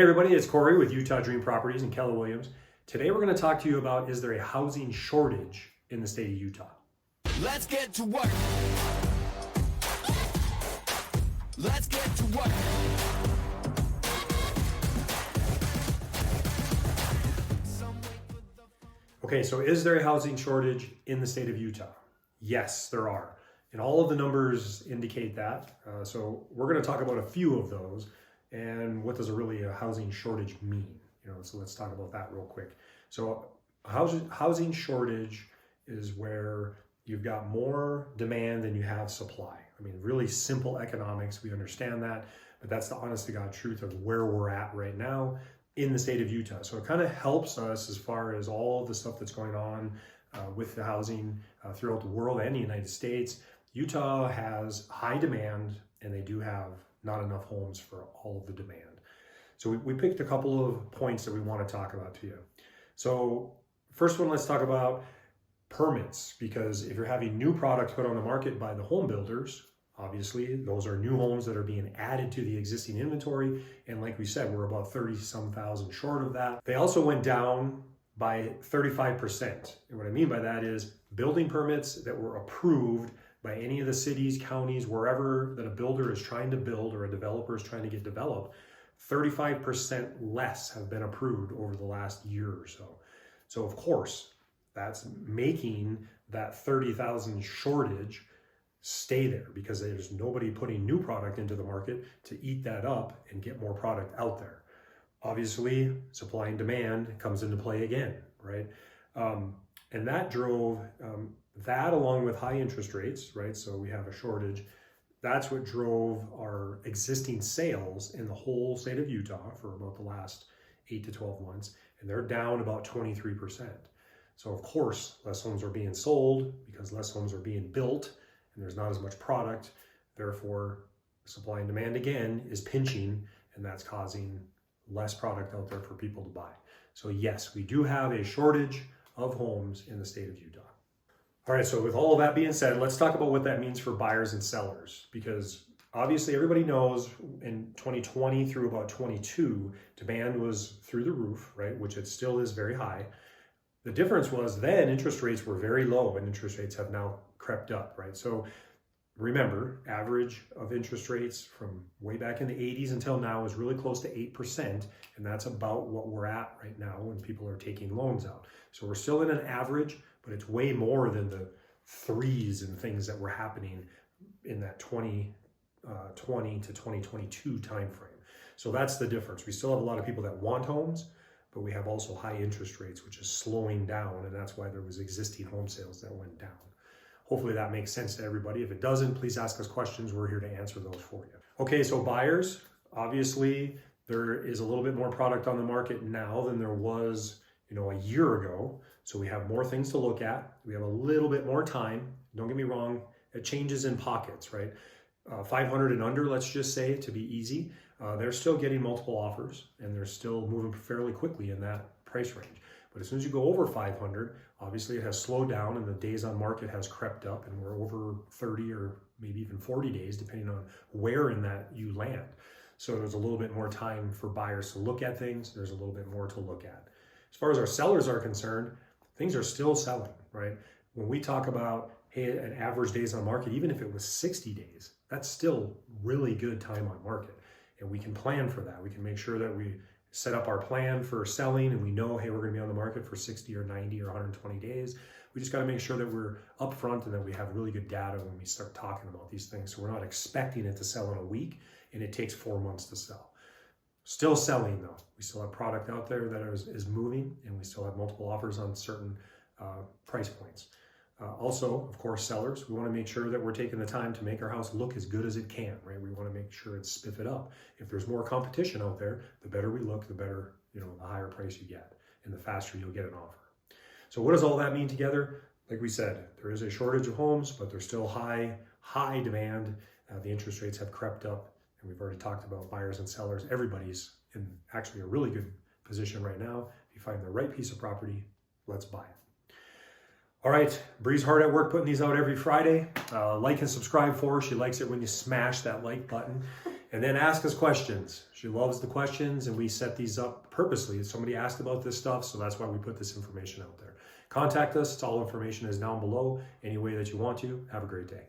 Hey everybody, it's Cory with Utah Dream Properties and Keller Williams. Today we're going to talk to you about, is there a housing shortage in the state of Utah? Let's get to work. Let's get to work. Okay, so is there a housing shortage in the state of Utah? Yes, there are. And all of the numbers indicate that. So we're going to talk about a few of those. And what does a housing shortage mean? So let's talk about that real quick. So a housing shortage is where you've got more demand than you have supply. I mean, really simple economics, we understand that, but that's the honest to God truth of where we're at right now in the state of Utah. So it kind of helps us as far as all the stuff that's going on with the housing throughout the world and the United States. Utah has high demand and they do have not enough homes for all of the demand. So we picked a couple of points that we want to talk about to you. So first one, let's talk about permits, because if you're having new products put on the market by the home builders, obviously those are new homes that are being added to the existing inventory. And like we said, we're about 30-some thousand short of that. They also went down by 35%. And what I mean by that is building permits that were approved by any of the cities, counties, wherever that a builder is trying to build or a developer is trying to get developed, 35% less have been approved over the last year or so. So of course, that's making that 30,000 shortage stay there because there's nobody putting new product into the market to eat that up and get more product out there. Obviously, supply and demand comes into play again, right? And that drove that along with high interest rates, right? So we have a shortage. That's what drove our existing sales in the whole state of Utah for about the last 8 to 12 months. And they're down about 23%. So of course, less homes are being sold because less homes are being built and there's not as much product. Therefore, supply and demand again is pinching, and that's causing less product out there for people to buy. So yes, we do have a shortage of homes in the state of Utah. All right, so with all of that being said, let's talk about what that means for buyers and sellers, because obviously everybody knows in 2020 through about 22, demand was through the roof, right? Which it still is very high. The difference was then interest rates were very low and interest rates have now crept up, right? So remember, average of interest rates from way back in the 80s until now is really close to 8%. And that's about what we're at right now when people are taking loans out. So we're still in an average, but it's way more than the threes and things that were happening in that 2020 to 2022 timeframe. So that's the difference. We still have a lot of people that want homes, but we have also high interest rates, which is slowing down. And that's why there was existing home sales that went down. Hopefully that makes sense to everybody. If it doesn't, please ask us questions. We're here to answer those for you. Okay, so buyers, obviously there is a little bit more product on the market now than there was, a year ago. So we have more things to look at. We have a little bit more time. Don't get me wrong, it changes in pockets, right? 500 and under, let's just say, to be easy. They're still getting multiple offers and they're still moving fairly quickly in that price range. But as soon as you go over 500, obviously it has slowed down and the days on market has crept up and we're over 30 or maybe even 40 days, depending on where in that you land. So there's a little bit more time for buyers to look at things. There's a little bit more to look at. As far as our sellers are concerned, things are still selling, right? When we talk about, hey, an average days on market, even if it was 60 days, that's still really good time on market. And we can plan for that. We can make sure that we set up our plan for selling and we know, hey, we're going to be on the market for 60 or 90 or 120 days. We just got to make sure that we're upfront and that we have really good data when we start talking about these things. So we're not expecting it to sell in a week and it takes 4 months to sell. Still selling though. We still have product out there that is moving and we still have multiple offers on certain price points. Also, of course, sellers, we want to make sure that we're taking the time to make our house look as good as it can, right? We want to make sure it's spiff it up. If there's more competition out there, the better we look, the better, the higher price you get and the faster you'll get an offer. So what does all that mean together? Like we said, there is a shortage of homes, but there's still high demand. The interest rates have crept up and we've already talked about buyers and sellers. Everybody's in actually a really good position right now. If you find the right piece of property, let's buy it. All right, Bree's hard at work putting these out every Friday. Like and subscribe for her. She likes it when you smash that like button. And then ask us questions. She loves the questions, and we set these up purposely. Somebody asked about this stuff, so that's why we put this information out there. Contact us. All information is down below. Any way that you want to. Have a great day.